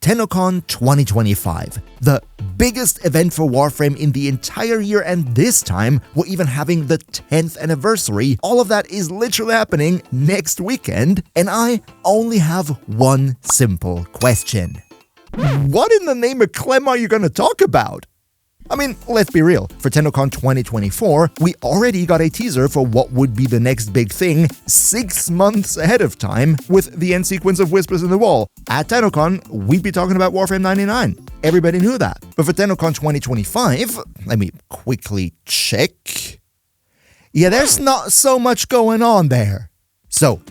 Tennocon 2025, the biggest event for Warframe in the entire year, and this time we're even having the 10th anniversary. All of that is literally happening next weekend, and I only have one simple question. What in the name of Clem are you going to talk about? I mean, let's be real, for Tennocon 2024, we already got a teaser for what would be the next big thing 6 months ahead of time with the end sequence of Whispers in the Wall. At Tennocon, we'd be talking about Warframe 99. Everybody knew that. But for Tennocon 2025, let me quickly check. Yeah, there's not so much going on there. So,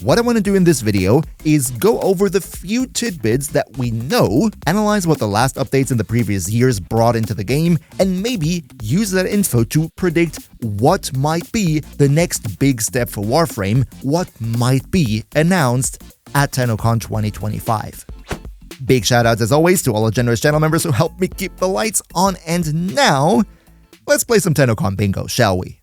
what I want to do in this video is go over the few tidbits that we know, analyze what the last updates in the previous years brought into the game, and maybe use that info to predict what might be the next big step for Warframe, what might be announced at Tennocon 2025. Big shoutouts as always to all the generous channel members who helped me keep the lights on, and now, let's play some Tennocon bingo, shall we?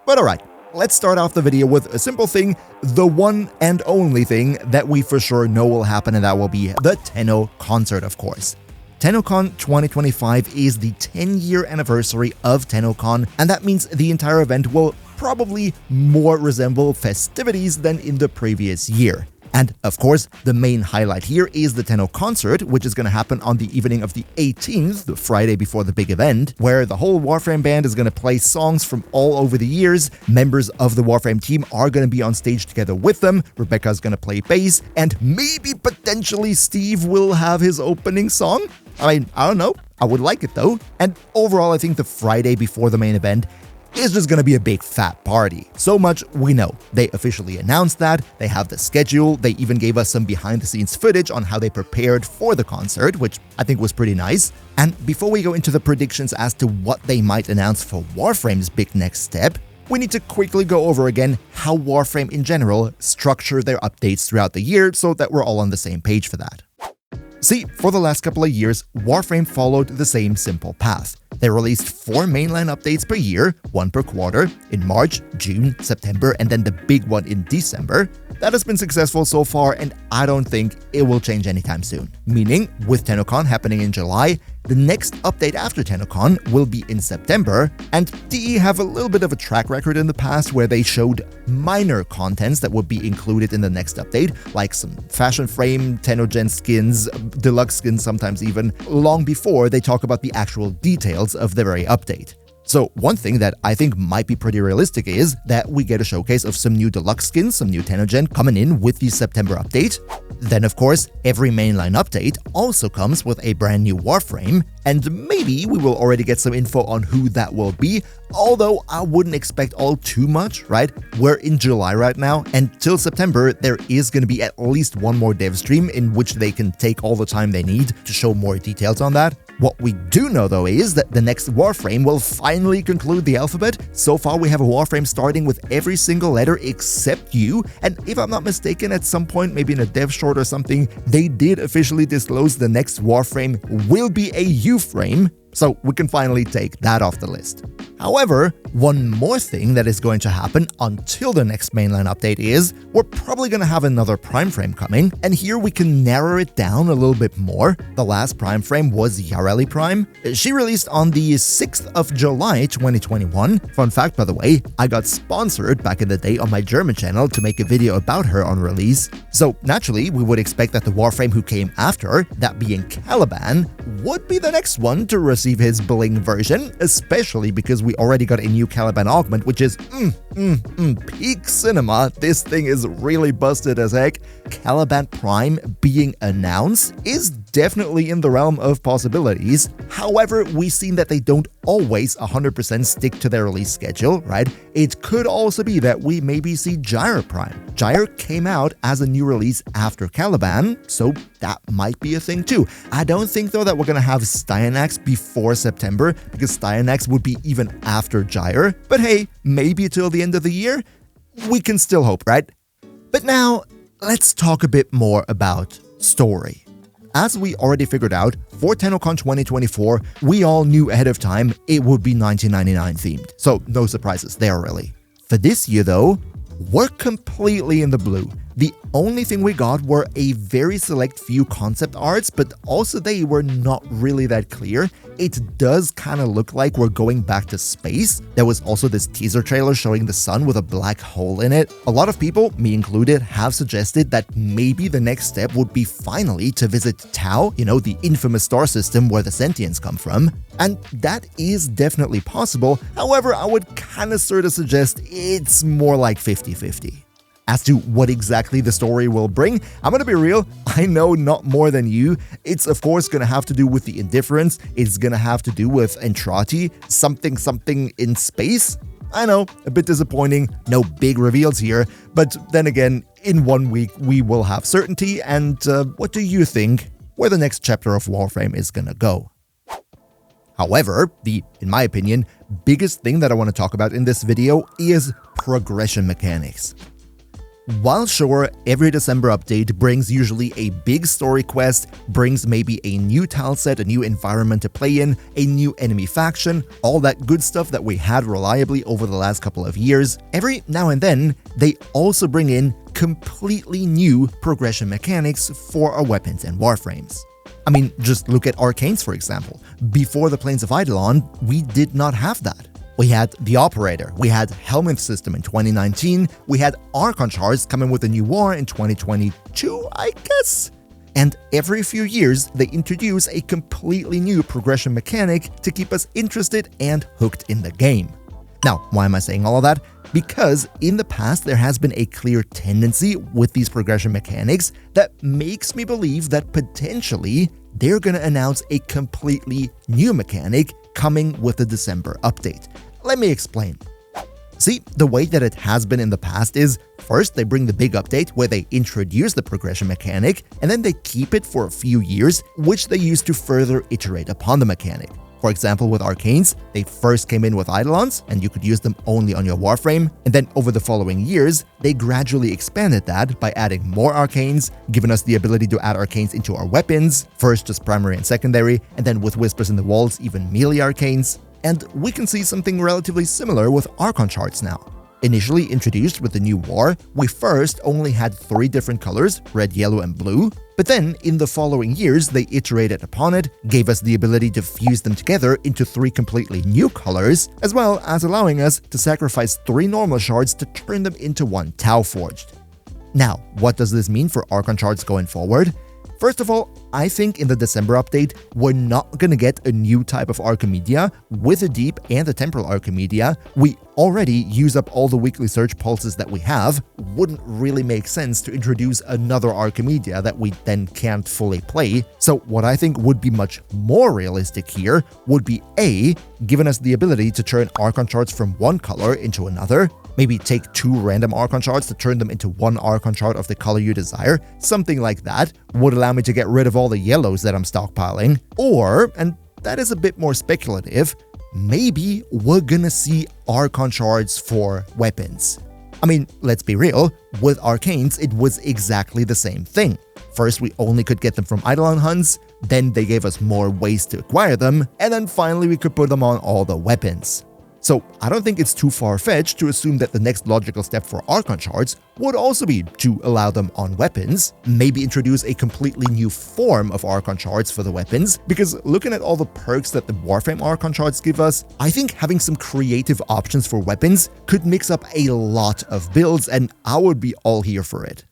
But alright. Let's start off the video with a simple thing, the one and only thing that we for sure know will happen, and that will be the Tenno concert, of course. Tennocon 2025 is the 10-year anniversary of Tennocon, and that means the entire event will probably more resemble festivities than in the previous year. And of course, the main highlight here is the Tenno concert, which is going to happen on the evening of the 18th, the Friday before the big event, where the whole Warframe band is going to play songs from all over the years. Members of the Warframe team are going to be on stage together with them. Rebecca's going to play bass, and maybe potentially Steve will have his opening song. I mean, I don't know. I would like it though. And overall, I think the Friday before the main event is just gonna be a big fat party. So much we know. They officially announced that, they have the schedule, they even gave us some behind the scenes footage on how they prepared for the concert, which I think was pretty nice. And before we go into the predictions as to what they might announce for Warframe's big next step, we need to quickly go over again how Warframe in general structure their updates throughout the year so that we're all on the same page for that. See, for the last couple of years, Warframe followed the same simple path. They released 4 mainline updates per year, 1 per quarter, in March, June, September, and then the big one in December. That has been successful so far, and I don't think it will change anytime soon. Meaning, with Tennocon happening in July, the next update after Tennocon will be in September, and DE have a little bit of a track record in the past where they showed minor contents that would be included in the next update, like some fashion frame, Tennogen skins, deluxe skins sometimes even, long before they talk about the actual details of the very update. So one thing that I think might be pretty realistic is that we get a showcase of some new deluxe skins, some new Tennogen coming in with the September update. Then of course, every mainline update also comes with a brand new Warframe, and maybe we will already get some info on who that will be, although I wouldn't expect all too much, right? We're in July right now, and till September there is going to be at least one more dev stream in which they can take all the time they need to show more details on that. What we do know though is that the next Warframe will finally conclude the alphabet. So far we have a Warframe starting with every single letter except U, and if I'm not mistaken, at some point, maybe in a dev short or something, they did officially disclose the next Warframe will be a U frame, so we can finally take that off the list. However, one more thing that is going to happen until the next mainline update is we're probably going to have another Prime Frame coming, and here we can narrow it down a little bit more. The last Prime Frame was Yareli Prime. She released on the 6th of July 2021. Fun fact, by the way, I got sponsored back in the day on my German channel to make a video about her on release. So naturally, we would expect that the Warframe who came after, that being Caliban, would be the next one to receive his bling version, especially because we already got a new Caliban augment, which is peak cinema. This thing is really busted as heck. Caliban Prime being announced is definitely in the realm of possibilities. However, we've seen that they don't always 100% stick to their release schedule, right? It could also be that we maybe see Gyre Prime. Gyre came out as a new release after Caliban, so that might be a thing too. I don't think though that we're gonna have Styanax before September, because Styanax would be even after Gyre. But hey, maybe till the end of the year? We can still hope, right? But now, let's talk a bit more about story. As we already figured out, for Tennocon 2024, we all knew ahead of time it would be 1999 themed, so no surprises there really. For this year though, we're completely in the blue. The only thing we got were a very select few concept arts, but also they were not really that clear. It does kind of look like we're going back to space. There was also this teaser trailer showing the sun with a black hole in it. A lot of people, me included, have suggested that maybe the next step would be finally to visit Tau, the infamous star system where the sentients come from. And that is definitely possible. However, I would kind of sort of suggest it's more like 50-50. As to what exactly the story will bring, I'm gonna be real, I know not more than you. It's of course gonna have to do with the Indifference, it's gonna have to do with Entrati, something in space. I know, a bit disappointing, no big reveals here, but then again, in 1 week we will have certainty, and what do you think where the next chapter of Warframe is gonna go? However, the, in my opinion, biggest thing that I want to talk about in this video is progression mechanics. While sure, every December update brings usually a big story quest, brings maybe a new tile set, a new environment to play in, a new enemy faction, all that good stuff that we had reliably over the last couple of years, every now and then, they also bring in completely new progression mechanics for our weapons and warframes. I mean, just look at Arcanes for example. Before the Plains of Eidolon, we did not have that. We had the Operator, we had Helminth System in 2019, we had Archon Shards coming with a new war in 2022, I guess? And every few years, they introduce a completely new progression mechanic to keep us interested and hooked in the game. Now, why am I saying all of that? Because in the past, there has been a clear tendency with these progression mechanics that makes me believe that potentially they're gonna announce a completely new mechanic coming with the December update. Let me explain. See, the way that it has been in the past is, first they bring the big update where they introduce the progression mechanic, and then they keep it for a few years, which they use to further iterate upon the mechanic. For example, with Arcanes, they first came in with Eidolons, and you could use them only on your Warframe, and then over the following years, they gradually expanded that by adding more Arcanes, giving us the ability to add Arcanes into our weapons, first just primary and secondary, and then with Whispers in the Walls, even melee Arcanes. And we can see something relatively similar with Archon Shards now. Initially introduced with the new war, we first only had 3 different colors, red, yellow, and blue, but then in the following years they iterated upon it, gave us the ability to fuse them together into 3 completely new colors, as well as allowing us to sacrifice 3 normal shards to turn them into 1 Tau Forged. Now, what does this mean for Archon Shards going forward? First of all, I think in the December update, we're not gonna get a new type of Archimedia. With the Deep and the Temporal Archimedia, we already use up all the weekly search pulses that we have. Wouldn't really make sense to introduce another Archimedia that we then can't fully play. So what I think would be much more realistic here would be A, giving us the ability to turn Archon Shards from one color into another, maybe take 2 random Archon Shards to turn them into 1 Archon Shard of the color you desire, something like that would allow me to get rid of all the yellows that I'm stockpiling. Or, and that is a bit more speculative, maybe we're gonna see Archon Shards for weapons. I mean, let's be real, with Arcanes it was exactly the same thing. First we only could get them from Eidolon hunts, then they gave us more ways to acquire them, and then finally we could put them on all the weapons. So I don't think it's too far-fetched to assume that the next logical step for Archon Shards would also be to allow them on weapons, maybe introduce a completely new form of Archon Shards for the weapons, because looking at all the perks that the Warframe Archon Shards give us, I think having some creative options for weapons could mix up a lot of builds, and I would be all here for it.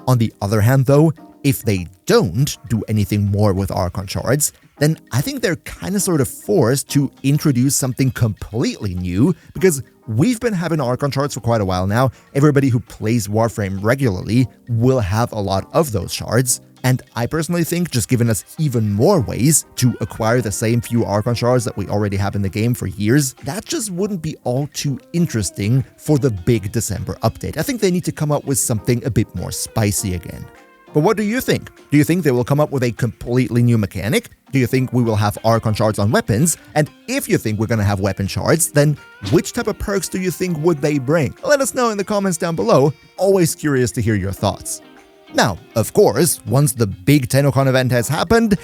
On the other hand though, if they don't do anything more with Archon Shards, then I think they're kind of sort of forced to introduce something completely new, because we've been having Archon Shards for quite a while now. Everybody who plays Warframe regularly will have a lot of those shards, and I personally think just giving us even more ways to acquire the same few Archon Shards that we already have in the game for years, that just wouldn't be all too interesting for the big December update. I think they need to come up with something a bit more spicy again. But what do you think? Do you think they will come up with a completely new mechanic? Do you think we will have Archon Shards on weapons? And if you think we're gonna have weapon shards, then which type of perks do you think would they bring? Let us know in the comments down below. Always curious to hear your thoughts. Now, of course, once the big Tennocon event has happened,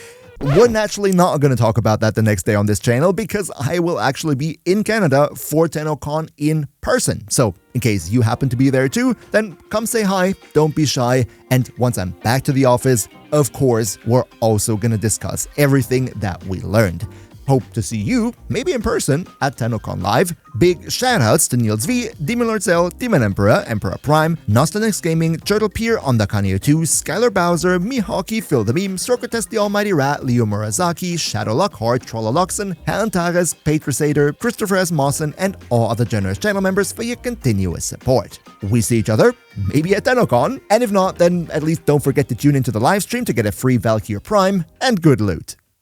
We're naturally not going to talk about that the next day on this channel because I will actually be in Canada for Tennocon in person. So in case you happen to be there too, then come say hi, don't be shy, and once I'm back to the office, of course, we're also going to discuss everything that we learned. Hope to see you, maybe in person, at Tennocon Live. Big shoutouts to Niels V, Demon Lord Zell, Demon Emperor, Emperor Prime, Nostanix Gaming, Turtle Pier, on TheKengineer 2, Skylar Bowser, Mihawki, Phil the Meme, Sorkotes the Almighty Rat, Leo Murazaki, Shadow Lockhart, Trollaloxen, Helen Tagas, Patrasader, Christopher S. Mawson, and all other generous channel members for your continuous support. We see each other, maybe at Tennocon, and if not, then at least don't forget to tune into the live stream to get a free Valkyrie Prime and good loot.